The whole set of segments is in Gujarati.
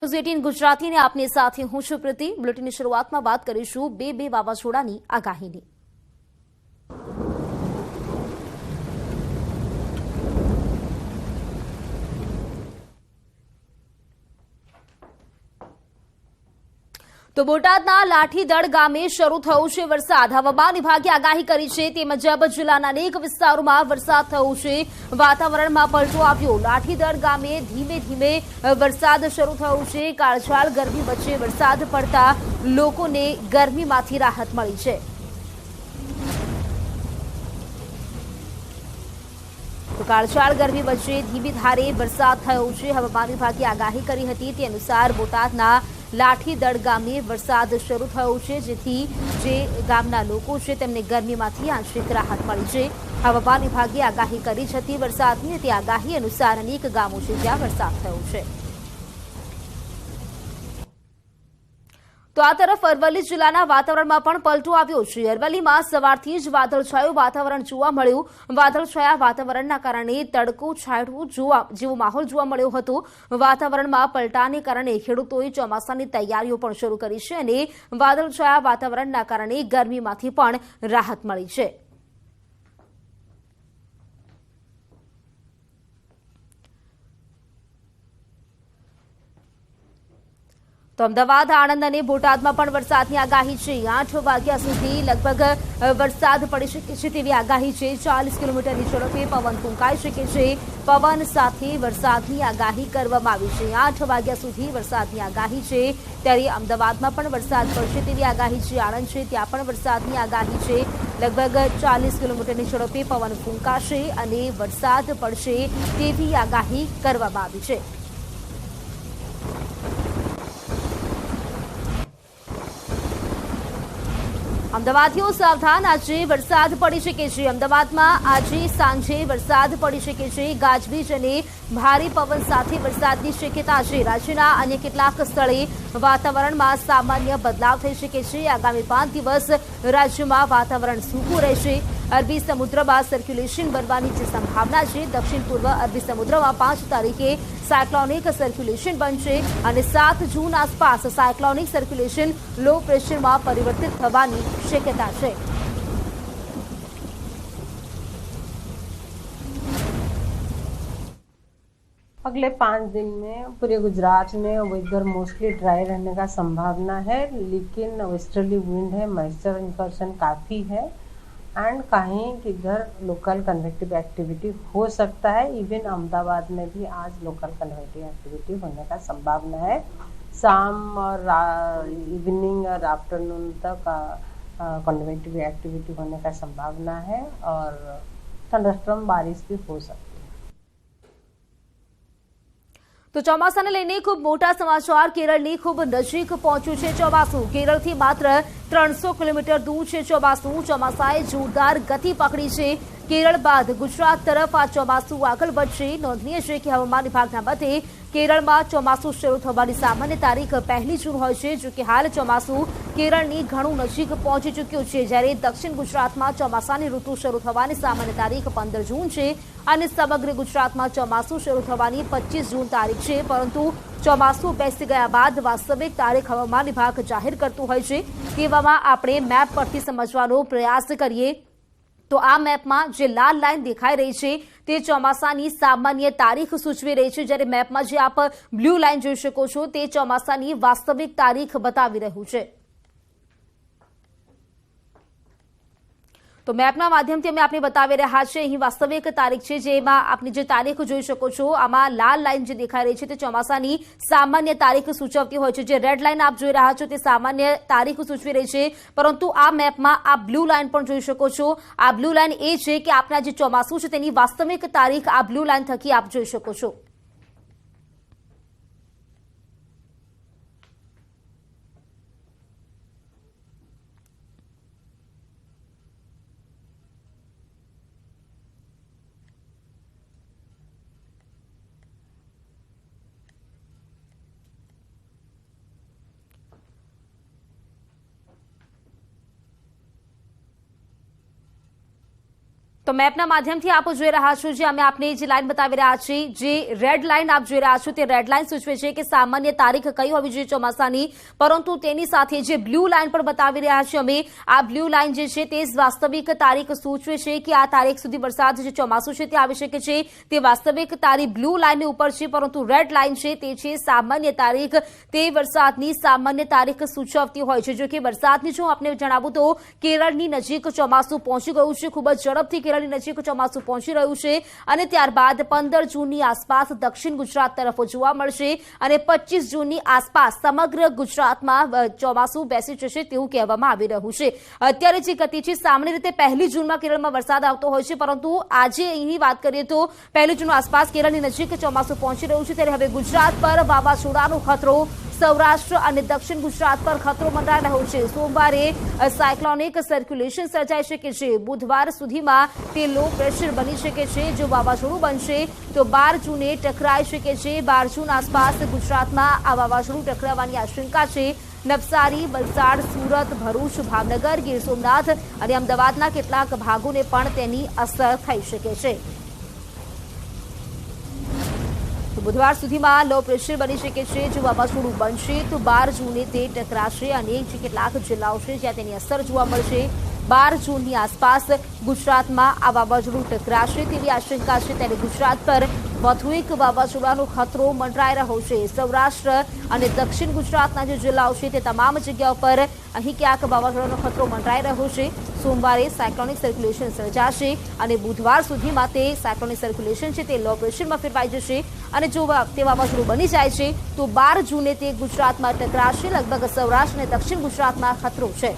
18 ગુજરાતીને આપની સાથે હું છું પ્રીતિ। બુલેટિનની શરૂઆતમાં વાત કરીશું બે વાવાઝોડાની આગાહીની। તો બોટાદના લાઠીદળ ગામે શરૂ થયો છે વરસાદ। હવામાન વિભાગે આગાહી કરી છે તે મુજબ જિલ્લાના અનેક વિસ્તારોમાં વરસાદ થયો છે। વાતાવરણમાં પલટો આવ્યો। લાઠીદળ ગામે ધીમે ધીમે વરસાદ શરૂ થયો છે। કાળઝાળ ગરમી વચ્ચે વરસાદ પડતા લોકોને ગરમીમાંથી રાહત મળી છે। તો કાળઝાળ ગરમી વચ્ચે ધીમી ધારે વરસાદ થયો છે। હવામાન વિભાગે આગાહી કરી હતી તે અનુસાર બોટાદના લાઠીદળ ગામે વરસાદ શરૂ થયો છે, જેથી જે ગામના લોકો છે તેમને ગરમીમાંથી આંશિક રાહત મળી છે। હવામાન વિભાગે આગાહી કરી હતી વરસાદની, તે આગાહી અનુસાર અનેક ગામો છે જ્યાં વરસાદ થયો છે। તો આ તરફ અરવલ્લી જિલ્લાના વાતાવરણમાં પણ પલટો આવ્યો છે। અરવલ્લીમાં સવારથી જ વાદળછાયું વાતાવરણ જોવા મળ્યું। વાદળછાયા વાતાવરણના કારણે તડકો છાંયડો જેવો માહોલ જોવા મળ્યો હતો। વાતાવરણમાં પલટાને કારણે ખેડૂતોએ ચોમાસાની તૈયારીઓ પણ શરૂ કરી છે અને વાદળછાયા વાતાવરણના કારણે ગરમીમાંથી પણ રાહત મળી છે। તો અમદાવાદ, આણંદ અને બોટાદમાં પણ વરસાદની આગાહી છે। 8 વાગ્યા સુધી લગભગ વરસાદ પડી શકે છે તેવી આગાહી છે। 40 કિલોમીટરની ઝડપે પવન ફૂંકાઈ શકે છે। પવન સાથે વરસાદની આગાહી કરવામાં આવી છે। 8 વાગ્યા સુધી વરસાદની આગાહી છે। ત્યારે અમદાવાદમાં પણ વરસાદ પડશે તેવી આગાહી છે। આણંદ છે ત્યાં પણ વરસાદની આગાહી છે। લગભગ 40 કિલોમીટરની ઝડપે પવન ફૂંકાશે અને વરસાદ પડશે તેવી આગાહી કરવામાં આવી છે। અમદાવાદીઓ સાવધાન, આજે વરસાદ પડી શકે છે। અમદાવાદમાં આજે સાંજે વરસાદ પડી શકે છે। ગાજવીજ અને ભારે પવન સાથે વરસાદની શક્યતા છે। રાજ્યના અન્ય કેટલાક સ્થળે વાતાવરણમાં સામાન્ય બદલાવ થઈ શકે છે। આગામી 5 દિવસ રાજ્યમાં વાતાવરણ સૂકું રહેશે। અરબી સમુદ્રમાં સર્ક્યુલેશન બનવાની જે સંભાવના છે। દક્ષિણ પૂર્વ અરબી સમુદ્રમાં 5 તારીખે સાયક્લોનિક સર્ક્યુલેશન બનશે અને 7 જૂન આસપાસ સાયક્લોનિક સર્ક્યુલેશન લો પ્રેશરમાં પરિવર્તિત થવાની શક્યતા છે। अगले 5 दिन में पूरे गुजरात में वेदर मोस्टली ड्राई रहने का संभावना है, लेकिन वेस्टर्ली विंड है, मॉइस्चर इंकर्शन काफ़ी है एंड कहीं किधर लोकल कन्वेक्टिव एक्टिविटी हो सकता है। इवन अहमदाबाद में भी आज लोकल कन्वेक्टिव एक्टिविटी होने का संभावना है। शाम और इवनिंग और आफ्टरनून तक कन्वेक्टिव एक्टिविटी होने का संभावना है और थंडरस्टॉर्म बारिश भी हो सकती है। તો ચોમાસાને લઈને ખૂબ મોટા સમાચાર। કેરળની ખૂબ નજીક પહોંચ્યું છે ચોમાસું। કેરળથી માત્ર 300 કિલોમીટર દૂર છે ચોમાસું। ચોમાસાએ જોરદાર ગતિ પકડી છે। કેરળ બાદ ગુજરાત તરફ આ ચોમાસું આગળ વધશે। નોંધનીય છે કે હવામાન વિભાગના મતે કેરળમાં ચોમાસું શરૂ થવાની સામાન્ય તારીખ 1 જૂન હોય છે, જો કે હાલ ચોમાસું કેરળની ઘણું નજીક પહોંચી ચૂક્યું છે। જ્યારે દક્ષિણ ગુજરાતમાં ચોમાસાની ઋતુ શરૂ થવાની સામાન્ય તારીખ 15 જૂન છે અને સમગ્ર ગુજરાતમાં ચોમાસું શરૂ થવાની 25 જૂન તારીખ છે। પરંતુ ચોમાસું બેસી ગયા બાદ વાસ્તવિક તારીખ હવામાન વિભાગ જાહેર કરતું હોય છે। તેવામાં આપણે મેપ પરથી સમજવાનો પ્રયાસ કરીએ તો આ મેપમાં જે લાલ લાઈન દેખાઈ રહી છે તે ચોમાસાની સામાન્ય તારીખ સૂચવી રહી છે, જ્યારે મેપમાં જે આપ બ્લુ લાઈન જોઈ શકો છો તે ચોમાસાની વાસ્તવિક તારીખ બતાવી રહ્યું છે। તો મેપના માધ્યમથી અમે આપને બતાવી રહ્યા છે અહીં વાસ્તવિક તારીખ છે, જેમાં આપની જે તારીખ જોઈ શકો છો આમાં લાલ લાઈન જે દેખાઈ રહી છે તે ચોમાસાની સામાન્ય તારીખ સૂચવતી હોય છે। જે રેડ લાઈન આપ જોઈ રહ્યા છો તે સામાન્ય તારીખ સૂચવી રહી છે, પરંતુ આ મેપમાં આપ બ્લુ લાઈન પણ જોઈ શકો છો। આ બ્લુ લાઈન એ છે કે આપના જે ચોમાસું છે તેની વાસ્તવિક તારીખ આ બ્લુ લાઈન થકી આપ જોઈ શકો છો। તો તો મેપના માધ્યમથી આપ જોઈ રહ્યા છો જે અમે આપને જે લાઈન બતાવી રહ્યા છીએ, જે રેડ લાઈન આપ જોઈ રહ્યા છો તે રેડ લાઈન સૂચવે છે કે સામાન્ય તારીખ કઈ હોવી જોઈએ ચોમાસાની, પરંતુ તેની સાથે જે બ્લુ લાઈન પણ બતાવી રહ્યા છીએ અમે, આ બ્લુ લાઈન જે છે તે વાસ્તવિક તારીખ સૂચવે છે કે આ તારીખ સુધી વરસાદ જે ચોમાસું છે તે આવી શકે છે. તે વાસ્તવિક તારીખ બ્લુ લાઈનની ઉપર છે, પરંતુ રેડ લાઈન છે તે છે સામાન્ય તારીખ, તે વરસાદની સામાન્ય તારીખ સૂચવતી હોય છે. જો કે વરસાદની જો આપને જણાવું તો કેરળની નજીક ચોમાસું પહોંચી ગયું છે, ખૂબ જ ઝડપથી કેરળની નજીક ચોમાસું પહોંચી રહ્યું છે અને ત્યારબાદ 15 જૂનની આસપાસ દક્ષિણ ગુજરાત તરફ જોવા મળશે અને 25 જૂનની આસપાસ સમગ્ર ગુજરાતમાં ચોમાસું બેસી જશે તેવું કહેવામાં આવી રહ્યું છે. અત્યારે જે ગતિ છે સામાન્ય રીતે 1 જૂનમાં કેરળમાં વરસાદ આવતો હોય છે, પરંતુ આજે અહીંની વાત કરીએ તો 1 જૂન આસપાસ કેરળની નજીક ચોમાસું પહોંચી રહ્યું છે. ત્યારે હવે ગુજરાત પર વાવાઝોડાનો ખતરો, સૌરાષ્ટ્ર અને દક્ષિણ ગુજરાત પર ખતરો મંડાઈ રહ્યો છે. સોમવારે સાયક્લોનિક સર્ક્યુલેશન સર્જાઈ શકે છે. બુધવાર સુધીમાં તે લો પ્રેશર બની શકે છે. જો વાવાઝોડું બનશે તો 12 જૂને ટકરાઈ શકે છે. 12 જૂન આસપાસ ગુજરાતમાં આ વાવાઝોડું ટકરાવવાની આશંકા છે. નવસારી, વલસાડ, સુરત, ભરૂચ, ભાવનગર, ગીર સોમનાથ અને અમદાવાદના કેટલાક ભાગોને પણ તેની અસર થઈ શકે છે. બુધવાર સુધીમાં લો પ્રેશર બની શકે છે. જો વાવાઝોડું બનશે તો 12 જૂને તે ટકરાશે અને કેટલાક જિલ્લાઓ છે જ્યાં તેની અસર જોવા મળશે. 12 જૂનની આસપાસ ગુજરાતમાં આ વાવાઝોડું ટકરાશે તેવી આશંકા છે. ત્યારે ગુજરાત પર વધુ એક વાવાઝોડાનો ખતરો મંડરાઈ રહ્યો છે. સૌરાષ્ટ્ર અને દક્ષિણ ગુજરાતના જે જિલ્લાઓ છે તે તમામ જગ્યાઓ પર અહીં ક્યાંક વાવાઝોડાનો ખતરો મંડરાઈ રહ્યો છે. સોમવારે સાયક્લોનિક સર્ક્યુલેશન સર્જાશે અને બુધવાર સુધીમાં તે સાયક્લોનિક સર્ક્યુલેશન છે તે લો પ્રેશરમાં ફેરવાઈ જશે અને જો તે વાવાઝોડું બની જાય છે તો 12 જૂને તે ગુજરાતમાં ટકરાશે. લગભગ સૌરાષ્ટ્ર અને દક્ષિણ ગુજરાતમાં ખતરો છે.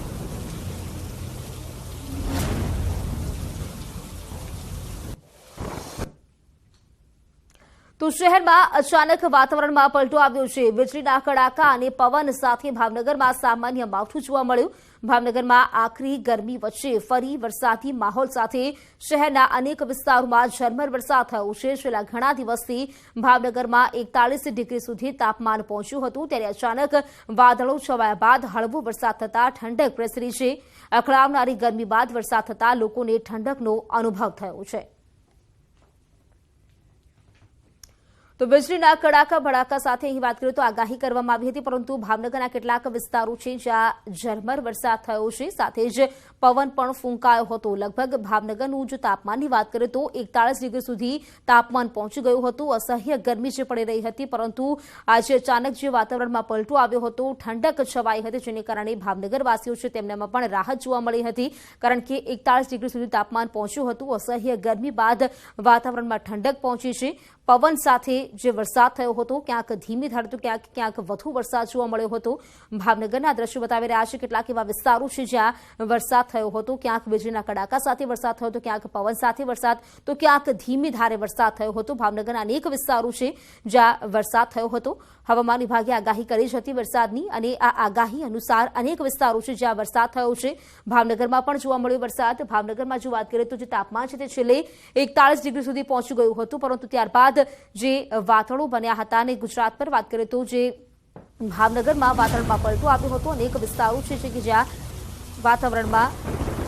તો શહેરમાં અચાનક વાતાવરણમાં પલટો આવ્યો છે. વીજળીના કડાકા અને પવન સાથે ભાવનગરમાં સામાન્ય માવઠું જોવા મળ્યું. ભાવનગરમાં આકરી ગરમી વચ્ચે ફરી વરસાદી માહોલ સાથે શહેરના અનેક વિસ્તારોમાં ઝરમર વરસાદ થયો છે. છેલ્લા ઘણા દિવસથી ભાવનગરમાં 41 ડિગ્રી સુધી તાપમાન પહોંચ્યું હતું. ત્યારે અચાનક વાદળો છવાયા બાદ હળવો વરસાદ થતા ઠંડક પ્રસરી છે. અકળાવનારી ગરમી બાદ વરસાદ થતા લોકોને ઠંડકનો અનુભવ થયો છે. તો વીજળીના કડાકા ભડાકા સાથે અહીં વાત કરીએ તો આગાહી કરવામાં આવી હતી, પરંતુ ભાવનગરના કેટલાક વિસ્તારો છે જ્યાં ઝરમર વરસાદ થયો છે. સાથે જ પવન પણ ફૂંકાયો હતો. લગભગ ભાવનગરનું જો તાપમાનની વાત કરીએ તો 41 ડિગ્રી સુધી તાપમાન પહોંચી ગયું હતું. અસહ્ય ગરમી જે પડી રહી હતી, પરંતુ આજે અચાનક જે વાતાવરણમાં પલટો આવ્યો હતો, ઠંડક છવાઈ હતી, જેને કારણે ભાવનગરવાસીઓ છે તેમનામાં પણ રાહત જોવા મળી હતી. કારણ કે 41 ડિગ્રી સુધી તાપમાન પહોંચ્યું હતું. અસહ્ય ગરમી બાદ વાતાવરણમાં ઠંડક પહોંચી છે. પવન સાથે જે વરસાદ થયો હતો, ક્યાંક ધીમી ધારે તો ક્યાંક વધુ વરસાદ જોવા મળ્યો હતો. ભાવનગરના દ્રશ્યો બતાવી રહ્યા છે. કેટલાક એવા વિસ્તારો છે જ્યાં વરસાદ થયો હતો. ક્યાંક વીજળીના કડાકા સાથે વરસાદ થયો હતો, ક્યાંક પવન સાથે વરસાદ, તો ક્યાંક ધીમી ધારે વરસાદ થયો હતો. ભાવનગરના અનેક વિસ્તારો છે જ્યાં વરસાદ થયો હતો. હવામાન વિભાગે આગાહી કરી જ હતી વરસાદની, અને આ આગાહી અનુસાર અનેક વિસ્તારો છે જ્યાં વરસાદ થયો છે. ભાવનગરમાં પણ જોવા મળ્યો વરસાદ. ભાવનગરમાં જો વાત કરીએ તો જે તાપમાન છે તે છેલ્લે 41 ડિગ્રી સુધી પહોંચી ગયું હતું, પરંતુ ત્યારબાદ જે વાદળો બન્યા હતા અને ગુજરાત પર વાત કરીએ તો જે ભાવનગરમાં વાતાવરણમાં પલટો આવ્યો હતો. અનેક વિસ્તારો છે કે જ્યાં વાતાવરણમાં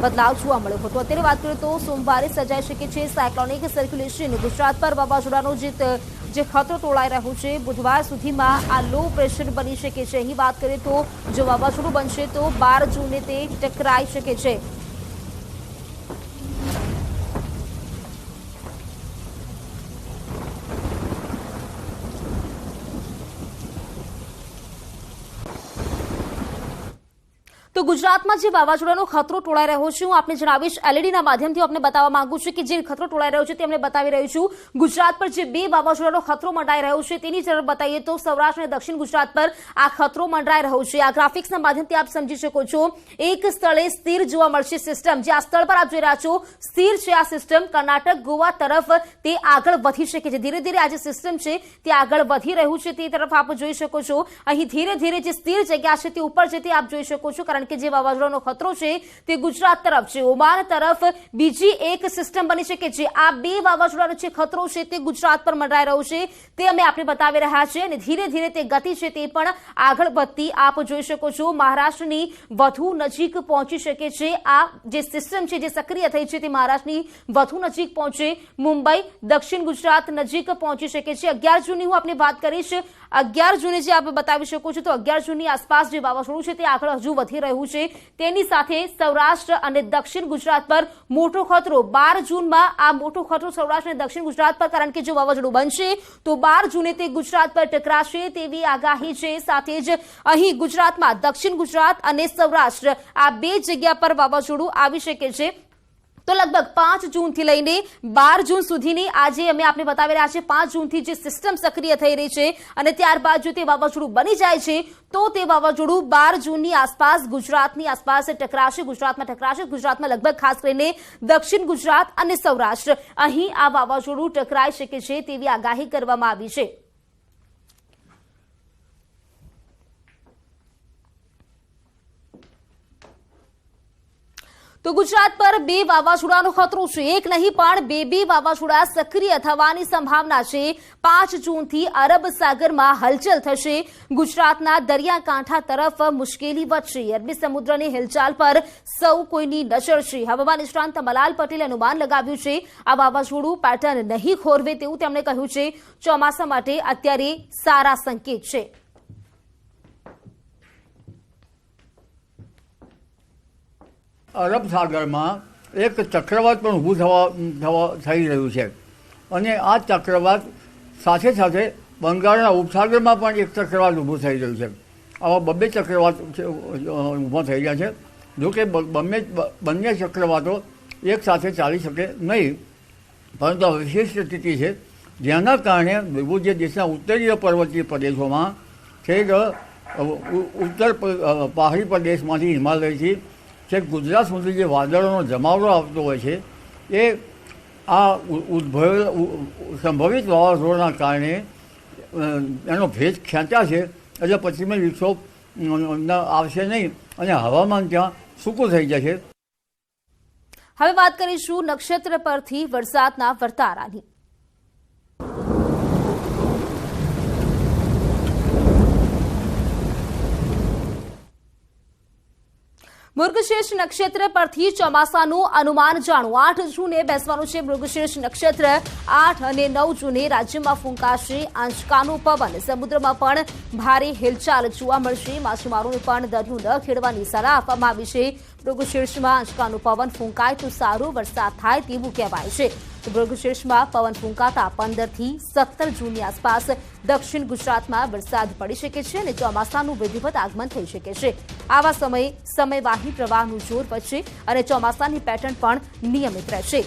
બદલાવ જોવા મળ્યો હતો. અત્યારે વાત કરીએ તો સોમવારે સર્જાઈ શકે છે સાયક્લોનિક સર્ક્યુલેશન. ગુજરાત પર વાવાઝોડાનો જે ખતરો તોળાઈ રહ્યો છે, બુધવાર સુધીમાં આ લો પ્રેશર બની શકે છે. અહીં વાત કરીએ તો જો વાવાઝોડું બનશે તો 12 જૂને તે ટકરાઈ શકે છે. તો ગુજરાતમાં જે વાવાઝોડાનો ખતરો ટોળાઈ રહ્યો છે, હું આપને જણાવીશ, એલઈડીના માધ્યમથી આપને બતાવવા માંગુ છું કે જે ખતરો ટોળાઈ રહ્યો છે તેમને બતાવી રહ્યું છું. ગુજરાત પર જે 2 વાવાઝોડાનો ખતરો મંડાઈ રહ્યો છે તેની તરફ બતાવીએ તો સૌરાષ્ટ્ર અને દક્ષિણ ગુજરાત પર આ ખતરો મંડાઈ રહ્યો છે. આ ગ્રાફિક્સના માધ્યમથી આપ સમજી શકો છો. એક સ્થળે સ્થિર જોવા મળશે સિસ્ટમ. જે આ સ્થળ પર આપ જોઈ રહ્યા છો સ્થિર છે આ સિસ્ટમ. કર્ણાટક, ગોવા તરફ તે આગળ વધી શકે છે. ધીરે ધીરે આ જે સિસ્ટમ છે તે આગળ વધી રહ્યું છે તે તરફ આપ જોઈ શકો છો. અહીં ધીરે ધીરે જે સ્થિર જગ્યા છે તે ઉપર જતી આપ જોઈ શકો છો. કારણ કારણ કે જે વાવાઝોડાનો ખતરો છે તે ગુજરાત તરફ છે, ઓમાન તરફ બીજી એક સિસ્ટમ બની છે કે જે આ બે વાવાઝોડાનો જે ખતરો છે તે ગુજરાત પર મંડરાઈ રહ્યો છે તે અમે આપને બતાવી રહ્યા છીએ અને ધીરે ધીરે તે ગતિ છે તે પણ આગળ વધતી આપ જોઈ શકો છો. મહારાષ્ટ્રની વધુ નજીક પહોંચી શકે છે. આ જે સિસ્ટમ છે જે સક્રિય થઈ છે તે મહારાષ્ટ્રની વધુ નજીક પહોંચે, મુંબઈ દક્ષિણ ગુજરાત નજીક પહોંચી શકે છે. 11 જૂનની હું આપને વાત કરીશ. 11 જૂને જે આપ બતાવી શકો છો તો 11 જૂનની આસપાસ જે વાવાઝોડું છે તે આગળ હજુ વધી રહ્યું છે. તેની સાથે સૌરાષ્ટ્ર અને દક્ષિણ ગુજરાત પર મોટો ખતરો 12 જૂનમાં આ મોટો ખતરો સૌરાષ્ટ્ર અને દક્ષિણ ગુજરાત પર, કારણ કે જો વાવાઝોડું બનશે તો 12 જૂને તે ગુજરાત પર ટકરાશે તેવી આગાહી છે. સાથે જ અહીં ગુજરાતમાં દક્ષિણ ગુજરાત અને સૌરાષ્ટ્ર આ બે જગ્યા પર વાવાઝોડું આવી શકે છે. તો લગભગ 5 જૂનથી લઈને 12 જૂન સુધીની આજે અમે આપને બતાવી રહ્યા છીએ 5 જૂનથી જે સિસ્ટમ સક્રિય થઈ રહી છે અને ત્યારબાદ જો તે વાવાઝોડું બની જાય છે તો તે વાવાઝોડું 12 જૂનની આસપાસ ગુજરાતની આસપાસ ટકરાશે, ગુજરાતમાં ટકરાશે. ગુજરાતમાં લગભગ ખાસ કરીને દક્ષિણ ગુજરાત અને સૌરાષ્ટ્ર અહીં આ વાવાઝોડું ટકરાઈ શકે છે તેવી આગાહી કરવામાં આવી છે. તો ગુજરાત પર બે વાવાઝોડાનો ખતરો છે. એક નહીં પણ બે વાવાઝોડા સક્રિય થવાની સંભાવના છે. 5 જૂનથી અરબ સાગરમાં હલચલ થશે. ગુજરાતના દરિયાકાંઠા તરફ મુશ્કેલી વધશે. અરબી સમુદ્રની હિલચાલ પર સૌ કોઈની નજર છે. હવામાન નિષ્ણાંત મલાલ પટેલે અનુમાન લગાવ્યું છે આ વાવાઝોડું પેટર્ન નહીં ખોરવે તેવું તેમણે કહ્યું છે. ચોમાસા માટે અત્યારે સારા સંકેત છે. અરબ સાગરમાં એક ચક્રવાત પણ ઊભું થઈ રહ્યું છે અને આ ચક્રવાત સાથે સાથે બંગાળના ઉપસાગરમાં પણ એક ચક્રવાત ઊભું થઈ રહ્યું છે. આવા બબ્બે ચક્રવાત ઊભા થઈ રહ્યા છે. જોકે બંને ચક્રવાતો એક સાથે ચાલી શકે નહીં, પરંતુ વિશિષ્ટ સ્થિતિ છે જેના કારણે જે દેશના ઉત્તરીય પર્વતીય પ્રદેશોમાં છે ઉત્તર પહાડી પ્રદેશમાંથી હિમાલયથી કે ગુજરાત સુધી જે વાદળોનો જમાવડો આવતો હોય છે એ આ સંભવિત વાવાઝોડાના કારણે એનો ભેજ ખેંચ્યા છે એટલે પશ્ચિમી વિક્ષોભ આવશે નહીં અને હવામાન ત્યાં સૂકું થઈ જશે. હવે વાત કરીશું નક્ષત્ર પરથી વરસાદના વર્તારાની. મૃગશીર્ષ નક્ષત્ર પરથી ચોમાસાનું અનુમાન જાણો. 8 જૂને બેસવાનું છે મૃગશીર્ષ નક્ષત્ર. 8 અને 9 જૂને રાજ્યમાં ફૂંકાશે આંચકાનો પવન. સમુદ્રમાં પણ ભારે હિલચાલ જોવા મળશે. માછીમારોને પણ દરિયો ન ખેડવાની સલાહ આપવામાં આવી છે. મૃગશીર્ષમાં આંચકાનો પવન ફૂંકાય તો સારો વરસાદ થાય તેવું કહેવાય છે. મૃગશીર્ષમાં પવન ફૂંકાતા 15 થી 17 જૂનની આસપાસ દક્ષિણ ગુજરાતમાં વરસાદ પડી શકે છે અને ચોમાસાનું વિધિવત આગમન થઈ શકે છે. આવા સમયે સમયવાહી પ્રવાહનું જોર વધશે અને ચોમાસાની પેટર્ન પણ નિયમિત રહેશે.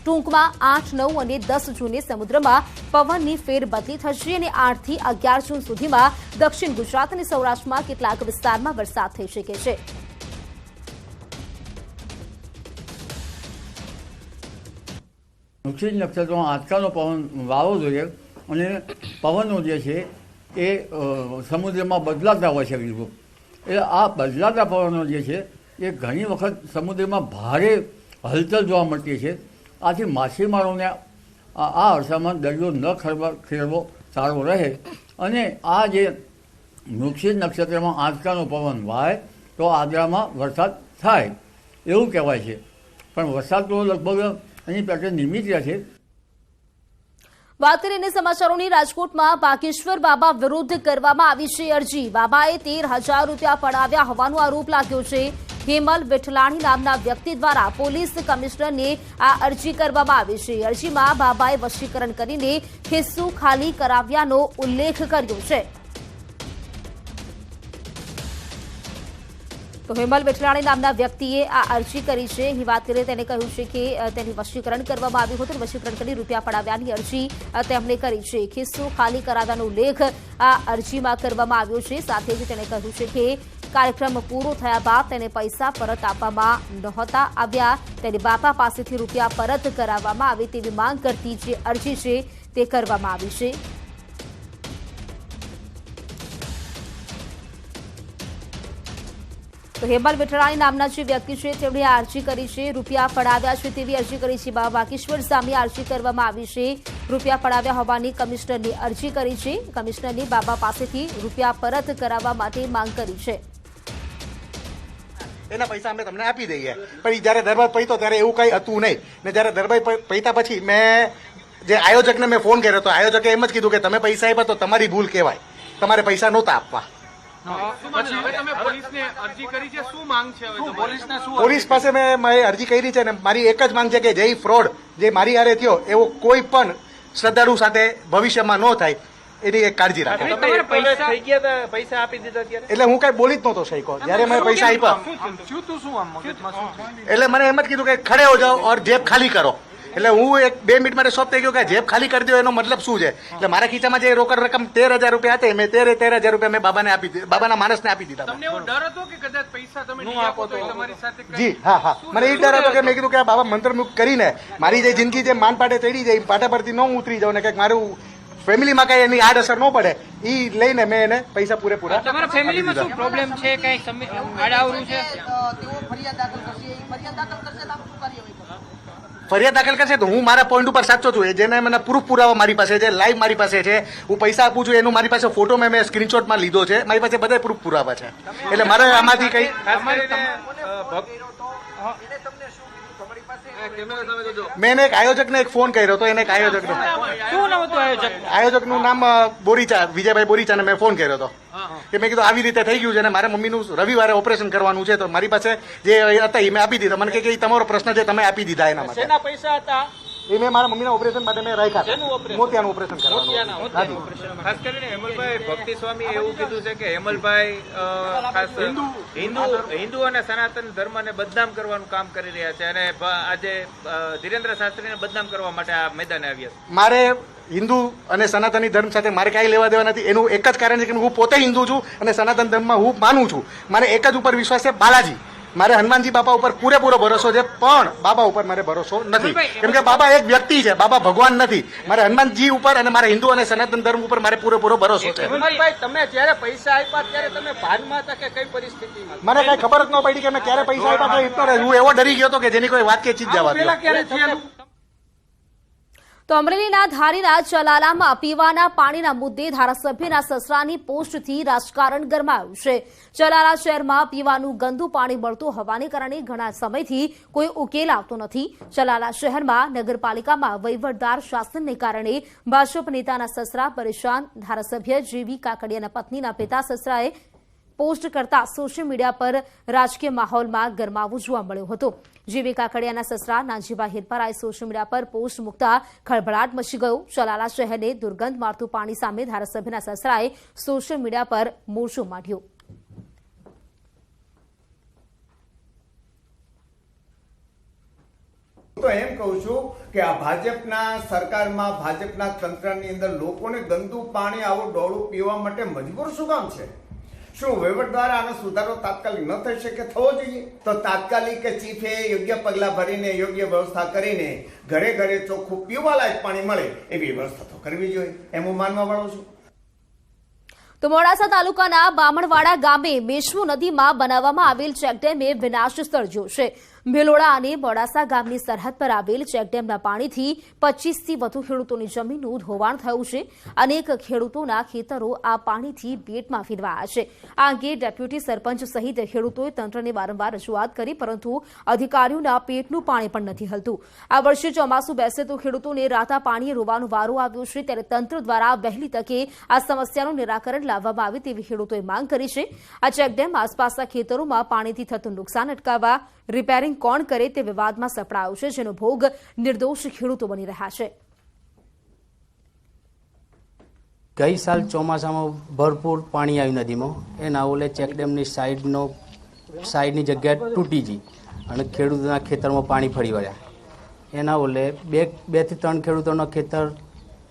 ટૂંકમાં 8, 9 અને 10 જૂને સમુદ્રમાં પવનની ફેરબદલી થશે અને 8 થી 11 જૂન સુધીમાં દક્ષિણ ગુજરાત અને સૌરાષ્ટ્રમાં કેટલાક વિસ્તારમાં વરસાદ થઈ શકે છે. વૃશ્ચિક નક્ષત્રમાં આંચકાનો પવન વાવો જોઈએ અને પવનો જે છે એ સમુદ્રમાં બદલાતા હોય છે બિલકુલ. એટલે આ બદલાતા પવનો જે છે એ ઘણી વખત સમુદ્રમાં ભારે હલચલ જોવા મળતી છે. આથી માછીમારોને આ અરસામાં દરિયો ન ખેડવો સારો રહે અને આ જે વૃશ્ચિક નક્ષત્રમાં આંચકાનો પવન વાય તો આદ્રામાં વરસાદ થાય એવું કહેવાય છે. પણ વરસાદ તો લગભગ અહીં પેટર્ન નિયમિત રહે છે. વાત કરીને સમાચારોની, રાજકોટમાં બાગેશ્વર બાબા વિરુદ્ધ કરવામાં આવી છે અરજી. બાબાએ 13,000 રૂપિયા પડાવ્યા હોવાનો આરોપ લાગ્યો છે. હેમલ વિઠલાણી નામના વ્યક્તિ દ્વારા પોલીસ કમિશનરને આ અરજી કરવામાં આવી છે. અરજીમાં બાબાએ વશીકરણ કરીને ખિસ્સું ખાલી કરાવ્યાનો ઉલ્લેખ કર્યો છે. તો હેમલ વિઠલાણી નામના વ્યક્તિએ આ અરજી કરી છે. અહીં વાત કરીએ તેને કહ્યું છે કે તેની વશીકરણ કરવામાં આવ્યું હતું. વશીકરણ કરી રૂપિયા પડાવ્યાની અરજી તેમણે કરી છે. ખિસ્સું ખાલી કરાવ્યાનો ઉલ્લેખ આ અરજીમાં કરવામાં આવ્યો છે. સાથે જ તેણે કહ્યું છે કે કાર્યક્રમ પૂરો થયા બાદ તેને પૈસા પરત આપવામાં નહોતા આવ્યા. તેને બાપા પાસેથી રૂપિયા પરત કરાવવામાં આવે તેવી માંગ કરતી જે અરજી છે તે કરવામાં આવી છે. તો હેમલ વિઠરાણી નામના જે વ્યક્તિ છે તેમણે આ અરજી કરી છે, રૂપિયા પડાવ્યા છે તેવી અરજી કરી છે. વાકેશ્વર સામે અરજી કરવામાં આવી છે, રૂપિયા પડાવ્યા હોવાની કમિશનરની અરજી કરી છે. કમિશનરની બાબા પાસેથી રૂપિયા પરત કરાવવા માટે માંગ કરી છે. એના પૈસા અમે તમને આપી દઈએ, પણ જયારે દરબાર પૈતો ત્યારે એવું કઈ હતું નહીં. ને જયારે દરબાર પૈતા પછી મેં જે આયોજકને મેં ફોન કર્યો તો આયોજકે એમ જ કીધું કે તમે પૈસા આપ્યા તો તમારી ભૂલ કહેવાય, તમારે પૈસા નહોતા આપવા. પોલીસ પાસે મેં અરજી કરી છે ને મારી એક જ માંગ છે કે જે ફ્રોડ જે મારી હારે થયો એવો કોઈ પણ શ્રદ્ધાળુ સાથે ભવિષ્યમાં ન થાય એની એક કાળજી રાખે. એટલે હું કઈ બોલી જ નહોતો શીખો જયારે મેં પૈસા આપ્યા. એટલે મને એમ જ કીધું કે ખડે હો જાઓ ઓર જેબ ખાલી કરો. એટલે હું 2 મિનિટ માટે શોપ થઈ ગયો કે જેબ ખાલી કરી દો એનો મતલબ શું છે. એટલે મારા ખીચામાં જે રોકડ રકમ 13,000 રૂપિયા હતા મેં 13,000 રૂપિયા મેં બાબાને આપી દીધા, બાબાના માણસને આપી દીધા. તમને એવો ડર હતો કે કદાચ પૈસા તમે નહીં આપો તો તમારી સાથે જી હા મને એ ડર હતો કે મેં કીધું કે આ બાબા મંત્રમુગ્ધ કરીને મારી જે જિંદગી જે માન પાટે ચડી જાય પાટા પરથી ન ઉતરી જાવ ને કંઈક મારું ફેમિલીમાં કઈ એની આડઅસર ન પડે એ લઈને મેં એને પૈસા પૂરેપૂરા. તમારા ફેમિલીમાં શું પ્રોબ્લેમ છે, કઈ આડાવરું છે? ફરિયાદ દાખલ કરશે તો હું મારા પોઈન્ટ ઉપર સાચો છું. જેને મને પ્રૂફ પુરાવા મારી પાસે છે, લાઈવ મારી પાસે છે, હું પૈસા આપું છું એનું મારી પાસે ફોટો મેં સ્ક્રીનશોટમાં લીધો છે, મારી પાસે બધા પ્રૂફ પુરાવા છે. એટલે મારે આમાંથી કઈ મેં એક આયોજકને એક ફોન કર્યો હતો. એને એક આયોજકનું નામ બોરીચા, વિજયભાઈ બોરીચાને મેં ફોન કર્યો હતો કે મેં કીધું આવી રીતે થઈ ગયું છે અને મારા મમ્મીનું રવિવારે ઓપરેશન કરવાનું છે તો મારી પાસે જે હતા એ મેં આપી દીધા. મને કે તમારો પ્રશ્ન છે તમે આપી દીધા એના માટે. પૈસા હતા એ મેં મારા મમ્મીના ઓપરેશન માટે મેં રાખ્યા, મોતિયાનું ઓપરેશન કરવાનું. ખાસ કરીને હેમલભાઈ ભક્તિ સ્વામી એવું કીધું છે કે હેમલભાઈ ખાસ હિન્દુ અને સનાતન ધર્મને બદનામ કરવાનું કામ કરી રહ્યા છે અને આજે ધીરેન્દ્ર શાસ્ત્રીને બદનામ કરવા માટે આ મેદાને આવ્યા છે. મારે હિન્દુ અને સનાતની ધર્મ સાથે મારે કાંઈ લેવા દેવા નથી. એનું એક જ કારણ છે કે હું પોતે હિન્દુ છું અને સનાતન ધર્મમાં હું માનું છું. મારે એક જ ઉપર વિશ્વાસ છે, બાલાજી. મારે હનુમાનજી બાપા ઉપર પૂરેપૂરો ભરોસો છે, પણ બાબા ઉપર મારે ભરોસો નથી. કેમ કે બાબા એક વ્યક્તિ છે, બાબા ભગવાન નથી. મારે હનુમાનજી ઉપર અને મારે હિન્દુ અને સનાતન ધર્મ ઉપર મારે પૂરેપૂરો ભરોસો છે. તમે જયારે પૈસા આપ્યા ત્યારે તમે ભાનમાં હતા કે કઈ પરિસ્થિતિમાં? મને કઈ ખબર જ ન પડી કે મેં ક્યારે પૈસા આપ્યા. હું એવો ડરી ગયો હતો કે જેની કોઈ વાત કે ચીજ જવા દો. તો અમરેલીના ધારીના ચલાલામાં પીવાના પાણીના મુદ્દે ધારાસભ્યના સસરાની પોસ્ટથી રાજકારણ ગરમાયું છે. ચલાલા શહેરમાં પીવાનું ગંદુ પાણી મળતું હોવાને કારણે ઘણા સમયથી કોઈ ઉકેલ આવતો નથી. ચલાલા શહેરમાં નગરપાલિકામાં વહીવટદાર શાસનને કારણે ભાજપ નેતાના સસરા પરેશાન. ધારાસભ્ય જેવી કાકડિયાના પત્નીના પિતા સસરાએ પોસ્ટ કરતા સોશિયલ મીડિયા પર રાજકીય માહોલમાં ગરમાવો જોવા મળ્યો હતો. જેવી કાકડિયાના સસરા નાનજીભાઈ હિરપરાએ સોશિયલ મીડિયા પર પોસ્ટ મૂકતા ખળભળાટ મચી ગયો. ચલાલા શહેરને દુર્ગંધ મારતું પાણી સામે ધારાસભ્યના સસરાએ સોશિયલ મીડિયા પર મોરચો માંડ્યો. તો એમ કહું છું કે આ ભાજપના સરકારમાં ભાજપના તંત્રની અંદર લોકોને ગંદુ પાણી આવું ડોળું પીવા માટે મજબૂર શું કામ છે? શું વહીવટ દ્વારા આનો સુધારો તાત્કાલિક ન થઈ શકે? થવો જોઈએ તો તાત્કાલિક ચીફે યોગ્ય પગલાં ભરીને યોગ્ય વ્યવસ્થા કરીને ઘરે ઘરે ચોખ્ખું પીવાલાયક પાણી મળે એવી વ્યવસ્થા તો કરવી જોઈએ, એમ હું માનવા વાળો છું. તો મોડાસા તાલુકાના બામણવાડા ગામે મેશ્વો નદીમાં બનાવવામાં આવેલ ચેકડેમે વિનાશ સર્જ્યો છે. ભેલોડા અને મોડાસા ગામની સરહદ પર આવેલ ચેકડેમના પાણીથી 25થી વધુ ખેડૂતોની જમીનનું ધોવાણ થયું છે. અનેક ખેડૂતોના ખેતરો આ પાણીથી બેટમાં ફેરવાયા છે. આ અંગે ડેપ્યુટી સરપંચ સહિત ખેડૂતોએ તંત્રને વારંવાર રજૂઆત કરી, પરંતુ અધિકારીઓના પેટનું પાણી પણ નથી હલતું. આ વર્ષે ચોમાસું બેસે તો ખેડૂતોને રાતા પાણીએ રોવાનો વારો આવ્યો છે, ત્યારે તંત્ર દ્વારા વહેલી તકે આ સમસ્યાનું નિરાકરણ લાવવામાં આવે તેવી ખેડૂતોએ માંગ કરી છે. આ ચેકડેમ આસપાસના ખેતરોમાં પાણીથી થતું નુકસાન અટકાવવા રિપેરિંગ કોણ કરે તે વિવાદમાં સપડાયો છે, જેનો ભોગ નિર્દોષ ખેડૂતો બની રહ્યા છે. ગઈ સાલ ચોમાસામાં ભરપૂર પાણી આવ્યું નદીમાં, એના ઓલે ચેકડેમની સાઈડની જગ્યા તૂટી ગઈ અને ખેડૂતોના ખેતરમાં પાણી ફરી વળ્યા. એના ઓલે બે થી ત્રણ ખેડૂતોના ખેતર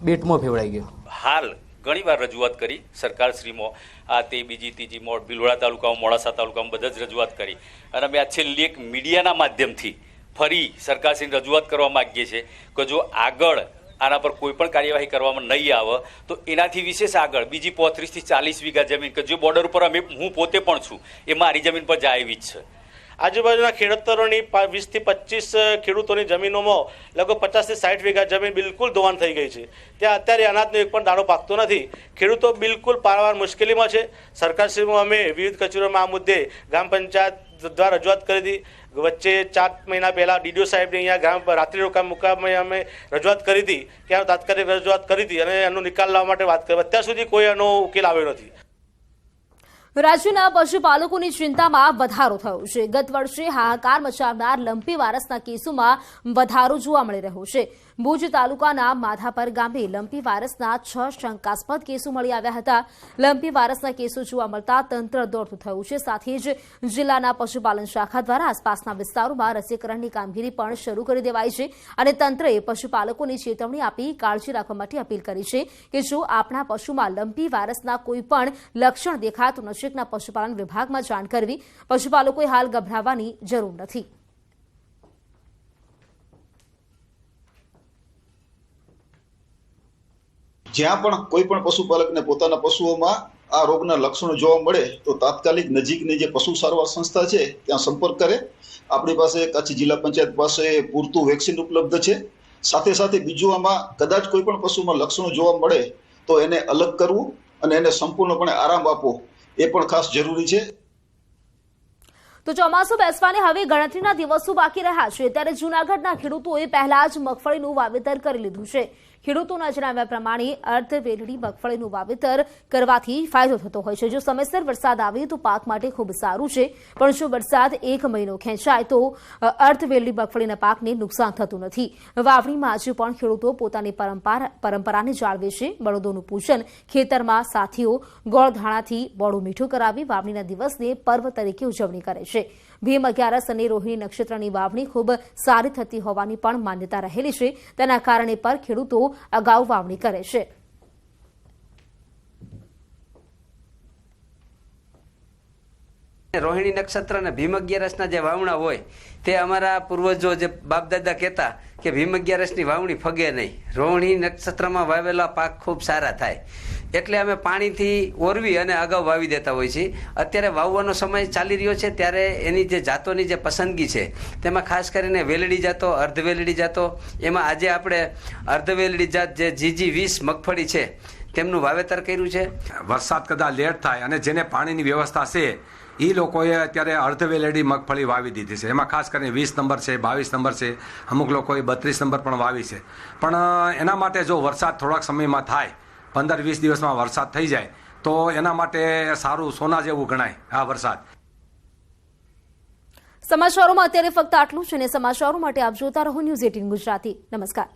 બેટમાં ફેવડાઈ ગયો. હાલ ઘણીવાર રજૂઆત કરી સરકારશ્રીમાં, આ તે બીજી ત્રીજી ભીલોડા તાલુકામાં, મોડાસા તાલુકામાં બધા જ રજૂઆત કરી અને અમે આ છેલ્લી એક મીડિયાના માધ્યમથી ફરી સરકારશ્રીની રજૂઆત કરવા માગીએ છીએ કે જો આગળ આના પર કોઈ પણ કાર્યવાહી કરવામાં નહીં આવે તો એનાથી વિશેષ આગળ બીજી 35 થી 40 વીઘા જમીન કે જે બોર્ડર ઉપર હું પોતે પણ છું એ મારી જમીન પર જાય એવી જ છે. આજુબાજુના ખેડૂતોની 20 થી 25 ખેડૂતોની જમીનોમાં લગભગ 50 થી 60 વીઘા જમીન બિલકુલ ધોવાણ થઈ ગઈ છે. ત્યાં અત્યારે અનાજનો એક પણ દાણો પાકતો નથી. ખેડૂતો બિલકુલ પારાવાર મુશ્કેલીમાં છે. સરકારશ્રીમાં અમે વિવિધ કચેરીઓમાં આ મુદ્દે ગ્રામ પંચાયત દ્વારા રજૂઆત કરી હતી. વચ્ચે 4 મહિના પહેલાં ડીડીઓ સાહેબને અહીંયા રાત્રિ રોકાણ મુકામે અમે રજૂઆત કરી હતી કે તાત્કાલિક રજૂઆત કરી હતી અને એનો નિકાલ લાવવા માટે વાત કરી. અત્યાર સુધી કોઈ એનો ઉકેલ આવ્યો નથી. રાજ્યના પશુપાલકોની ચિંતામાં વધારો થયો છે. ગત વર્ષે હાહાકાર મચાવનાર લંપી વાયરસના કેસોમાં વધારો જોવા મળી રહ્યો છે. ભુજ તાલુકાના માધાપર ગામે લંપી વાયરસના 6 શંકાસ્પદ કેસો મળી આવ્યા હતા. લંપી વાયરસના કેસો જોવા મળતા તંત્ર દોડતું થયું છે. સાથે જ જિલ્લાના પશુપાલન શાખા દ્વારા આસપાસના વિસ્તારોમાં રસીકરણની કામગીરી પણ શરૂ કરી દેવાઈ છે અને તંત્રએ પશુપાલકોને ચેતવણી આપી કાળજી રાખવા માટે અપીલ કરી છે કે જો આપણા પશુમાં લંપી વાયરસના કોઈ પણ લક્ષણ દેખાય તો નજીકના પશુપાલન વિભાગમાં જાણ કરવી. પશુપાલકોએ હાલ ગભરાવાની જરૂર નથી. જ્યાં પણ કોઈ પણ પશુપાલકને પોતાના પશુઓમાં આ રોગના લક્ષણો જોવા મળે તો તાત્કાલિક નજીકની જે પશુ સારવાર સંસ્થા છે ત્યાં સંપર્ક કરે. આપણી પાસે કચ્છ જિલ્લા પંચાયત પાસે પૂરતું વેક્સિન ઉપલબ્ધ છે. સાથે સાથે બીજું આમાં કદાચ કોઈ પણ પશુમાં લક્ષણો જોવા મળે તો એને અલગ કરવું અને એને સંપૂર્ણપણે આરામ આપવો એ પણ ખાસ જરૂરી છે. તો ચોમાસું બેસવાને હવે ગણતરીના દિવસો બાકી રહ્યા છે ત્યારે જૂનાગઢના ખેડૂતોએ પહેલા જ મગફળીનું વાવેતર કરી લીધું છે. ખેડૂતોના જણાવ્યા પ્રમાણે અર્ધવેલડી મગફળીનું વાવેતર કરવાથી ફાયદો થતો હોય છે. જો સમયસર વરસાદ આવે તો પાક માટે ખૂબ સારું છે, પણ જો વરસાદ 1 મહિનો ખેંચાય તો અર્ધવેલડી મગફળીના પાકને નુકસાન થતું નથી. વાવણીમાં આજે પણ ખેડૂતો પોતાની પરંપરાને જાળવે છે. બળદોનું પૂજન, ખેતરમાં સાથીઓ ગોળધાણાથી બોળું મીઠું કરાવી વાવણીના દિવસને પર્વ તરીકે ઉજવણી કરે છે. ભીમ 11 અને રોહિણી નક્ષત્રની વાવણી ખૂબ સારી થતી હોવાની પણ માન્યતા રહેલી છે. તેના કારણે પર ખેડૂતો અગાઉ વાવણી કરે છે. રોહિણી નક્ષત્ર અને ભીમ 11ના જે વાવણા હોય તે અમારા પૂર્વજો જે બાપદાદા કહેતા કે ભીમ 11ની વાવણી ફગે નહીં. રોહિણી નક્ષત્રમાં વાવેલા પાક ખૂબ સારા થાય એટલે અમે પાણીથી ઓરવી અને અગાઉ વાવી દેતા હોય છીએ. અત્યારે વાવવાનો સમય ચાલી રહ્યો છે ત્યારે એની જે જાતોની જે પસંદગી છે તેમાં ખાસ કરીને વેલડી જાતો, અર્ધવેલડી જાતો, એમાં આજે આપણે અર્ધવેલડી જાત જે GG20 મગફળી છે તેમનું વાવેતર કર્યું છે. વરસાદ કદાચ લેટ થાય અને જેને પાણીની વ્યવસ્થા છે એ લોકોએ અત્યારે અર્ધવેલડી મગફળી વાવી દીધી છે. એમાં ખાસ કરીને 20 નંબર છે, 22 નંબર છે, અમુક લોકોએ 32 નંબર પણ વાવી છે. પણ એના માટે જો વરસાદ થોડાક સમયમાં થાય, 15-20 દિવસમાં વરસાદ થઈ જાય તો એના માટે સારું સોના જેવું ગણાય આ વરસાદ. સમાચારોમાં અત્યારે ફક્ત આટલું જ અને સમાચારો માટે આપ જોતા રહો ન્યૂઝ 18 ગુજરાતી. નમસ્કાર.